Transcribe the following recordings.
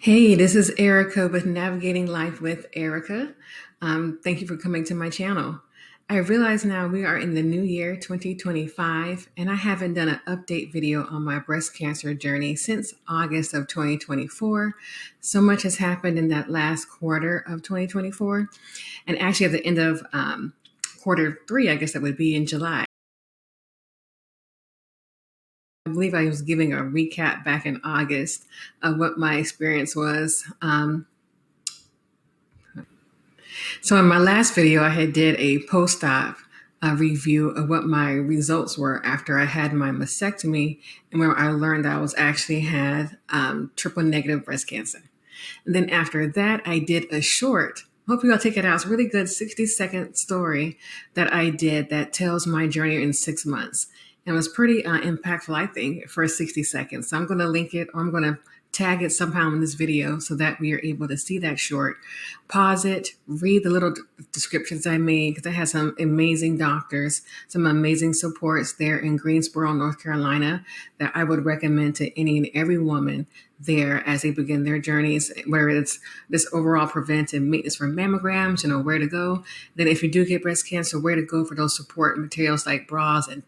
Hey, this is Erica with Navigating Life with Erica. Thank you for coming to my channel. I realize now we are in the new year 2025, and I haven't done an update video on my breast cancer journey since August of 2024. So much has happened in that last quarter of 2024, and actually at the end of quarter three, I guess that would be in July. I believe I was giving a recap back in August of what my experience was. So in my last video, I had did a post-op review of what my results were after I had my mastectomy, and where I learned that I was actually had triple negative breast cancer. And then after that, I did a short. Hopefully, I'll take it out. It's a really good 60-second story that I did that tells my journey in 6 months. And it was pretty impactful, I think, for 60 seconds. So I'm going to link it, or I'm going to tag it somehow in this video so that we are able to see that short. Pause it, read the little descriptions I made, because I had some amazing doctors, some amazing supports there in Greensboro, North Carolina, that I would recommend to any and every woman there as they begin their journeys, where it's this overall preventive maintenance for mammograms, where to go. Then if you do get breast cancer, where to go for those support materials like bras and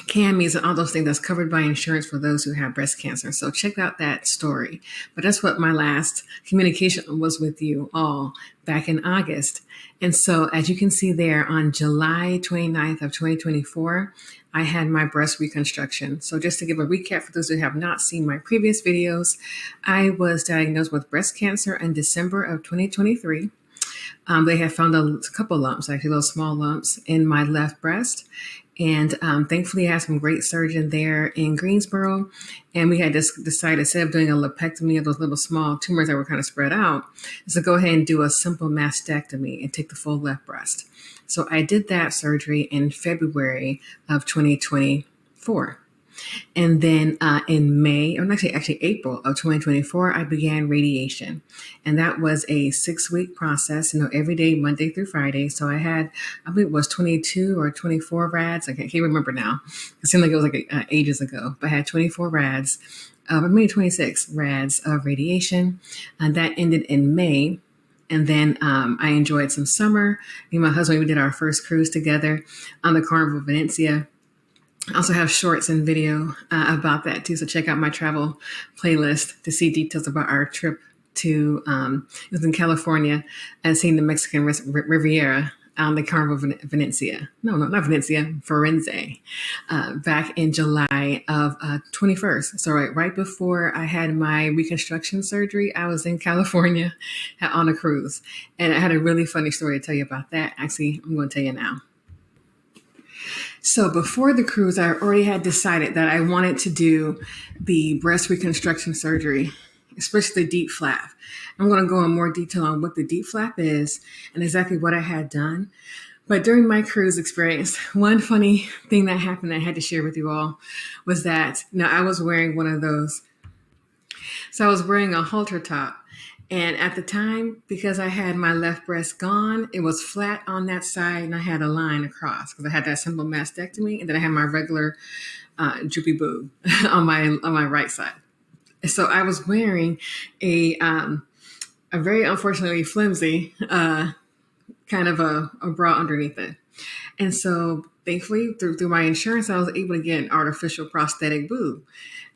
camis and all those things that's covered by insurance for those who have breast cancer. So check out that story. But that's what my last communication was with you all back in August. And so as you can see there, on July 29th of 2024, I had my breast reconstruction. So just to give a recap for those who have not seen my previous videos, I was diagnosed with breast cancer in December of 2023. They had found a couple lumps, actually those small lumps in my left breast. And thankfully, I had some great surgeon there in Greensboro. And we had just decided, instead of doing a lipectomy of those little small tumors that were kind of spread out, is to go ahead and do a simple mastectomy and take the full left breast. So I did that surgery in February of 2024. And then in May, or actually April of 2024, I began radiation. And that was a 6-week process, every day, Monday through Friday. So I had, I believe it was 22 or 24 rads. I can't remember now. It seemed like it was like ages ago, but I had 24 rads, or maybe 26 rads of radiation. And that ended in May. And then I enjoyed some summer. Me and my husband, we did our first cruise together on the Carnival of Valencia. I also have shorts and video about that too. So check out my travel playlist to see details about our trip to, it was in California, and seeing the Mexican Riviera on the Carnival of Valencia. No, not Valencia, Firenze, back in July of 21st. So right before I had my reconstruction surgery, I was in California on a cruise. And I had a really funny story to tell you about that. Actually, I'm going to tell you now. So before the cruise, I already had decided that I wanted to do the breast reconstruction surgery, especially the DIEP Flap. I'm going to go in more detail on what the DIEP Flap is and exactly what I had done. But during my cruise experience, one funny thing that happened that I had to share with you all was that I was wearing one of those. So I was wearing a halter top. And at the time, because I had my left breast gone, it was flat on that side, and I had a line across because I had that simple mastectomy, and then I had my regular droopy boob on my right side. So I was wearing a very unfortunately flimsy kind of a bra underneath it. And so thankfully, through my insurance, I was able to get an artificial prosthetic boob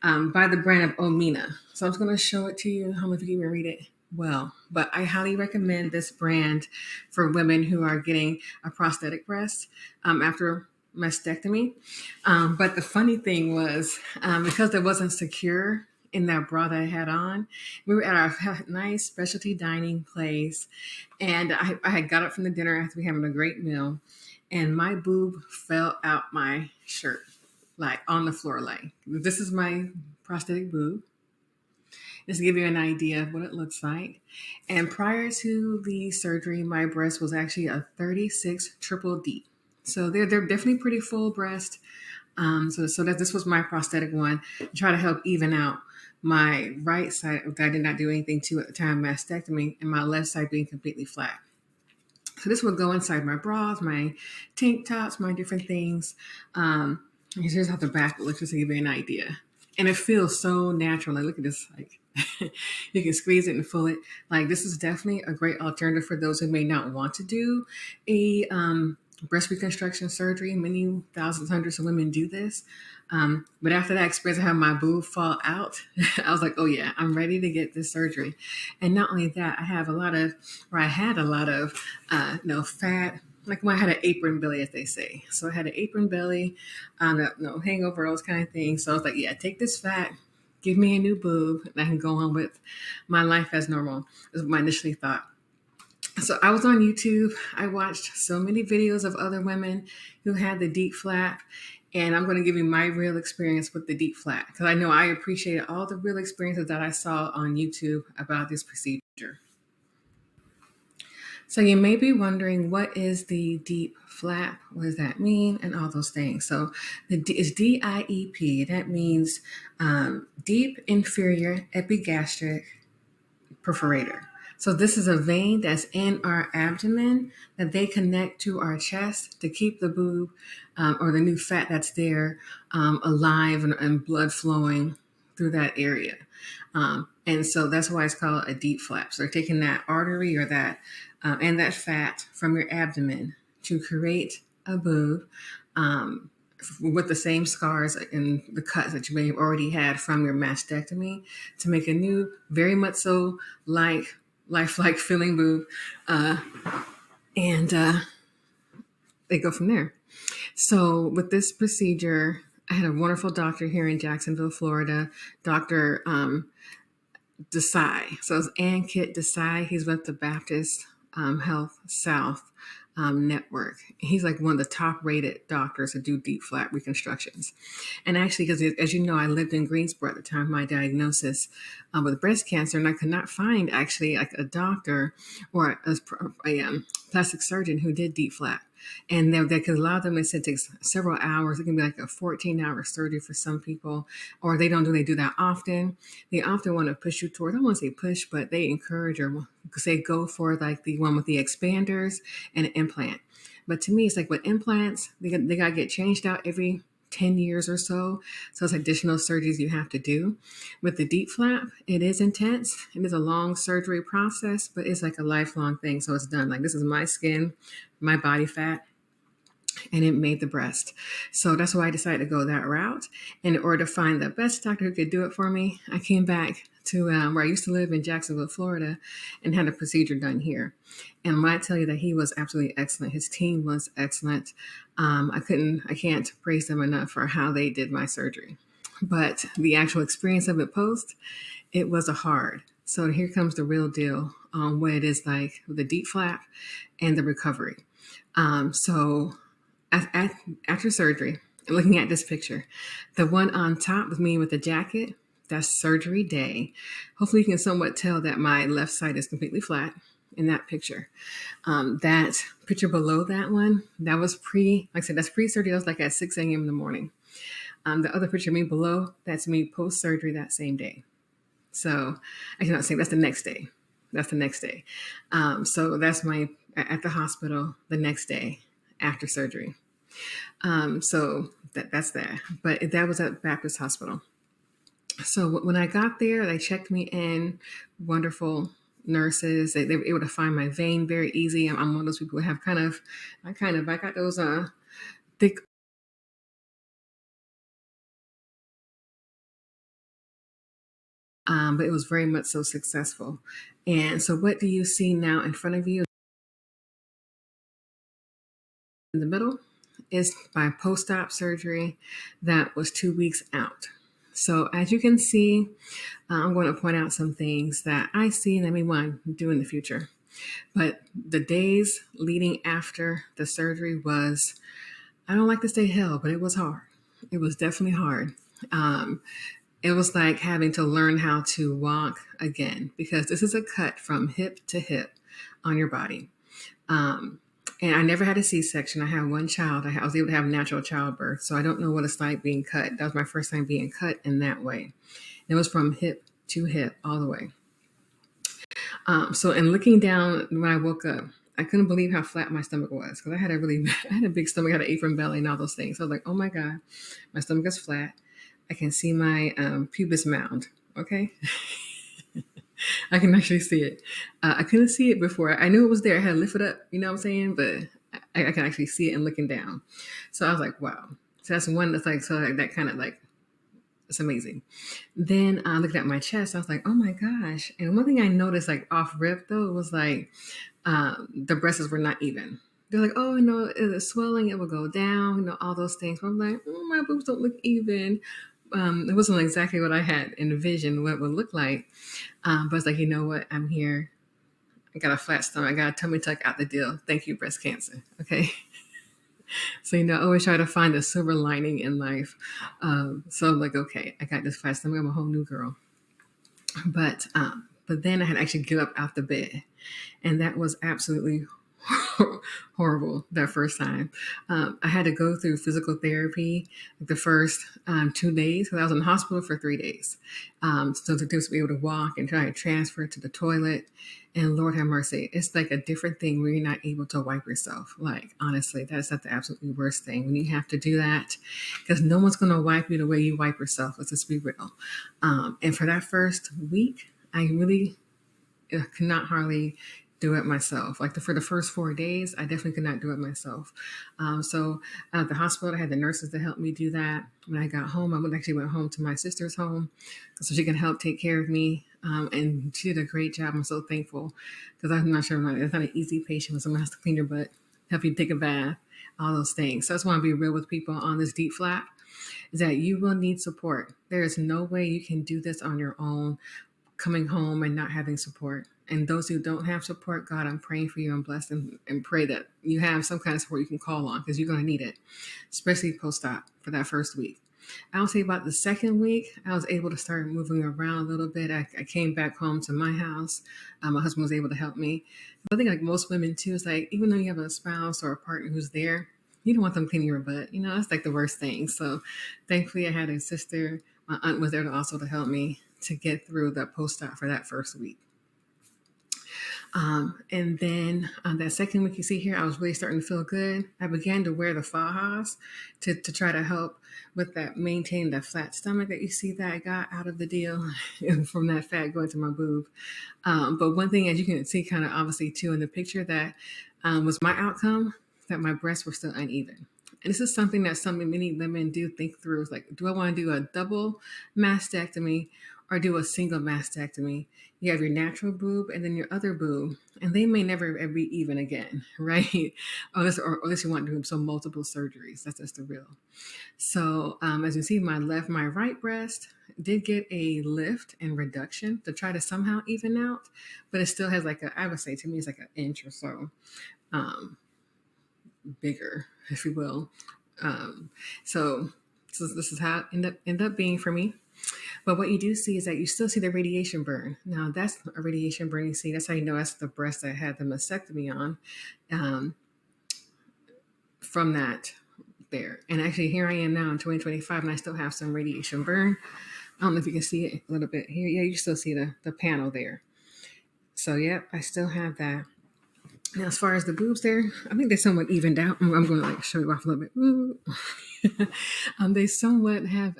by the brand of Omina. So I'm just going to show it to you. How many of you can read it? Well, but I highly recommend this brand for women who are getting a prosthetic breast after mastectomy. But the funny thing was, because it wasn't secure in that bra that I had on, we were at our nice specialty dining place, and I had got up from the dinner after we having a great meal, and my boob fell out my shirt, like on the floor. Like, this is my prosthetic boob. Just to give you an idea of what it looks like. And prior to the surgery, my breast was actually a 36 triple D. So they're definitely pretty full breast. So that this was my prosthetic one to try to help even out my right side that I did not do anything to at the time of mastectomy, and my left side being completely flat. So this would go inside my bras, my tank tops, my different things. Here's how the back looks, just to give you an idea. And it feels so natural. Like, look at this, like You can squeeze it and pull it. Like, this is definitely a great alternative for those who may not want to do a breast reconstruction surgery. Many thousands, hundreds of women do this. But after that experience, I had my boob fall out. I was like, oh yeah, I'm ready to get this surgery. And not only that, I had a lot of, fat. Like when I had an apron belly, as they say. So I had an apron belly, no hangover, those kind of things. So I was like, yeah, take this fat, give me a new boob, and I can go on with my life as normal. Is what I initially thought. So I was on YouTube. I watched so many videos of other women who had the DIEP flap, and I'm going to give you my real experience with the DIEP flap because I know I appreciated all the real experiences that I saw on YouTube about this procedure. So you may be wondering, what is the DIEP flap? What does that mean? And all those things. So it's DIEP. That means deep inferior epigastric perforator. So this is a vein that's in our abdomen that they connect to our chest to keep the boob or the new fat that's there alive and blood flowing through that area. And so that's why it's called a DIEP flap. So they're taking that artery or that and that fat from your abdomen to create a boob with the same scars and the cuts that you may have already had from your mastectomy to make a new, very much so lifelike feeling boob. And they go from there. So with this procedure, I had a wonderful doctor here in Jacksonville, Florida, Dr. Desai. So it's Ankit Desai. He's with the Baptist Health South network. He's like one of the top rated doctors to do DIEP flap reconstructions. And actually, because as you know, I lived in Greensboro at the time of my diagnosis with breast cancer, and I could not find actually like a doctor or a plastic surgeon who did DIEP flap. And because a lot of them, they said, takes several hours. It can be like a 14-hour surgery for some people, or they do that often. They often want to push you towards, I don't want to say push, but they encourage or say go for like the one with the expanders and an implant. But to me, it's like with implants, they got to get changed out every 10 years or so. So it's additional surgeries you have to do. With the DIEP flap, it is intense. It is a long surgery process, but it's like a lifelong thing. So it's done. Like, this is my skin, my body fat, and it made the breast. So that's why I decided to go that route. And in order to find the best doctor who could do it for me, I came back to where I used to live in Jacksonville, Florida, and had a procedure done here. And when I tell you that he was absolutely excellent, his team was excellent. I can't praise them enough for how they did my surgery. But the actual experience of it post, it was a hard. So here comes the real deal on what it is like with the DIEP flap and the recovery. So after surgery, looking at this picture, the one on top with me with the jacket, that's surgery day. Hopefully you can somewhat tell that my left side is completely flat in that picture. That picture below that one, that was like I said, that's pre-surgery. That was like at 6 a.m. in the morning. The other picture of me below, that's me post-surgery that same day. So I cannot say that's the next day. That's the next day. So that's my at the hospital the next day after surgery. So that's that. But that was at Baptist Hospital. So when I got there, they checked me in. Wonderful nurses. They were able to find my vein very easy. I'm one of those people who have I got those thick. But it was very much so successful. And so what do you see now in front of you? In the middle is my post-op surgery that was 2 weeks out. So as you can see, I'm going to point out some things that I see and I may want to do in the future. But the days leading after the surgery was, I don't like to say hell, but it was hard. It was definitely hard. It was like having to learn how to walk again, because this is a cut from hip to hip on your body. And I never had a C-section. I had one child. I was able to have natural childbirth. So I don't know what it's like being cut. That was my first time being cut in that way. It was from hip to hip all the way. So in looking down when I woke up, I couldn't believe how flat my stomach was, because I had a big stomach, I had an apron belly and all those things. So I was like, oh my God, my stomach is flat. I can see my pubis mound. Okay. I can actually see it. I couldn't see it before. I knew it was there. I had to lift it up, you know what I'm saying? But I can actually see it and looking down. So I was like, wow. So that's one that's like, so like that kind of like, it's amazing. Then I looked at my chest. I was like, oh my gosh. And one thing I noticed like off rip though was like the breasts were not even. They're like, oh, it's swelling, it will go down, all those things. But I'm like, my boobs don't look even. It wasn't exactly what I had envisioned what it would look like. But it's like, you know what? I'm here. I got a flat stomach. I got a tummy tuck out the deal. Thank you, breast cancer. Okay. So, I always try to find a silver lining in life. So I'm like, okay, I got this flat stomach. I'm a whole new girl. But then I had to actually get up out the bed. And that was absolutely horrible that first time. I had to go through physical therapy the first 2 days because I was in the hospital for 3 days. So to be able to walk and try to transfer to the toilet. And Lord have mercy, it's like a different thing where you're not able to wipe yourself. Like, honestly, that's not the absolutely worst thing when you have to do that because no one's going to wipe you the way you wipe yourself. Let's just be real. And for that first week, I really could not hardly do it myself. Like for the first 4 days, I definitely could not do it myself. So at the hospital, I had the nurses to help me do that. When I got home, I actually went home to my sister's home so she can help take care of me. And she did a great job. I'm so thankful because I'm not sure it's not an easy patient when someone has to clean your butt, help you take a bath, all those things. So I just want to be real with people on this DIEP Flap is that you will need support. There is no way you can do this on your own coming home and not having support. And those who don't have support, God, I'm praying for you and bless them and pray that you have some kind of support you can call on because you're going to need it, especially post-op for that first week. I would say about the second week, I was able to start moving around a little bit. I came back home to my house. My husband was able to help me. I think like most women too, it's like, even though you have a spouse or a partner who's there, you don't want them cleaning your butt. That's like the worst thing. So thankfully I had a sister. My aunt was there to also to help me to get through the post-op for that first week. And then that second week you see here, I was really starting to feel good. I began to wear the fajas to try to help with that, maintain the flat stomach that you see that I got out of the deal from that fat going to my boob. But one thing, as you can see kind of obviously too in the picture that was my outcome, that my breasts were still uneven. And this is something that many women do think through. It's like, do I want to do a double mastectomy or do a single mastectomy? You have your natural boob and then your other boob, and they may never be even again, right? Unless you want to do some multiple surgeries. That's just the real. So as you see, my right breast did get a lift and reduction to try to somehow even out, but it still has I would say to me, it's like an inch or so. Bigger, if you will. So this is how it end up being for me. But what you do see is that you still see the radiation burn. Now that's a radiation burn you see. That's how you know that's the breast that had the mastectomy on from that there. And actually here I am now in 2025 and I still have some radiation burn. I don't know if you can see it a little bit here. Yeah, you still see the panel there. So yep, I still have that. Now, as far as the boobs there, I think they somewhat evened out. I'm going to show you off a little bit. They somewhat have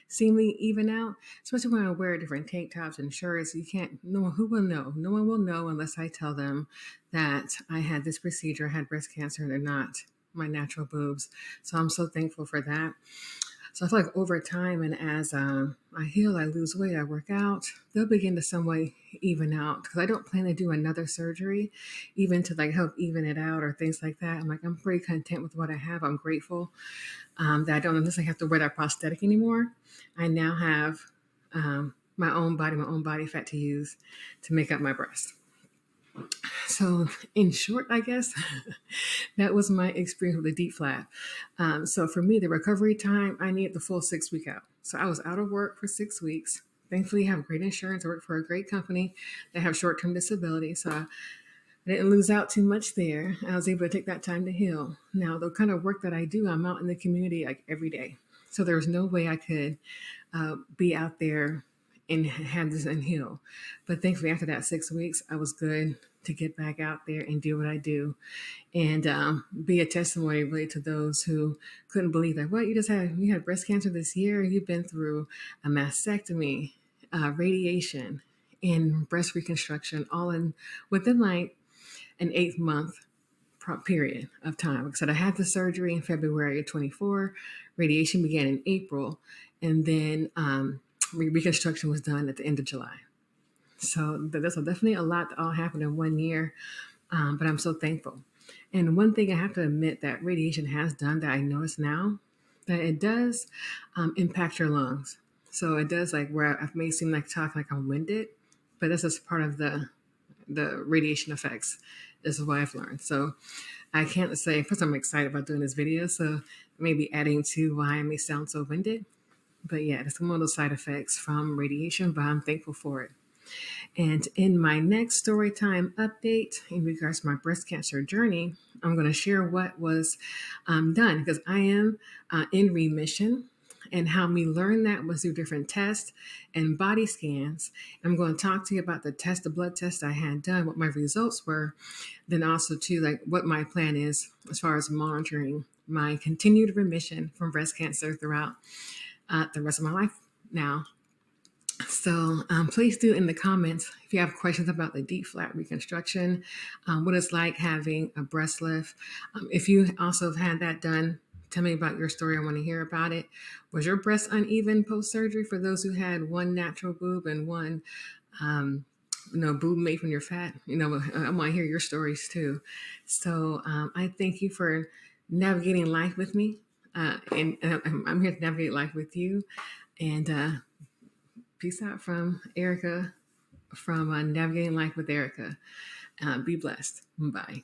seemingly even out, especially when I wear different tank tops and shirts. No one will know. No one will know unless I tell them that I had this procedure, I had breast cancer, and they're not my natural boobs. So I'm so thankful for that. So I feel like over time and as I heal, I lose weight, I work out, they'll begin to some way even out because I don't plan to do another surgery, even to help even it out or things like that. I'm pretty content with what I have. I'm grateful that I don't necessarily have to wear that prosthetic anymore. I now have my own body fat to use to make up my breast. So in short, I guess, that was my experience with the DIEP Flap. So for me, the recovery time, I needed the full 6 week out. So I was out of work for 6 weeks. Thankfully, I have great insurance. I work for a great company that have short-term disability. So I didn't lose out too much there. I was able to take that time to heal. Now, the kind of work that I do, I'm out in the community every day. So there was no way I could be out there and have this and heal. But thankfully, after that 6 weeks, I was good to get back out there and do what I do and be a testimony really to those who couldn't believe that, what, you had breast cancer this year, you've been through a mastectomy, radiation, and breast reconstruction, all in within like an 8 month period of time. Like I said, I had the surgery in February of 24. Radiation began in April, and then reconstruction was done at the end of July. So there's definitely a lot that all happened in 1 year, but I'm so thankful. And one thing I have to admit that radiation has done that I notice now, that it does impact your lungs. So it does, like where I may seem like talk like I'm winded, but this is part of the radiation effects. This is what I've learned. So I can't say, first I'm excited about doing this video, so maybe adding to why I may sound so winded. But yeah, it's one of those side effects from radiation, but I'm thankful for it. And in my next Storytime update in regards to my breast cancer journey, I'm going to share what was done because I am in remission. And how we learned that was through different tests and body scans. I'm going to talk to you about the blood test I had done, what my results were, then also too, like what my plan is as far as monitoring my continued remission from breast cancer throughout the rest of my life now. So please do in the comments if you have questions about the DIEP Flap Reconstruction, what it's like having a breast lift. If you also have had that done, tell me about your story. I want to hear about it. Was your breast uneven post-surgery for those who had one natural boob and one boob made from your fat? I want to hear your stories too. So I thank you for navigating life with me. And I'm here to navigate life with you. And peace out from Erica from Navigating Life with Erica. Be blessed. Bye.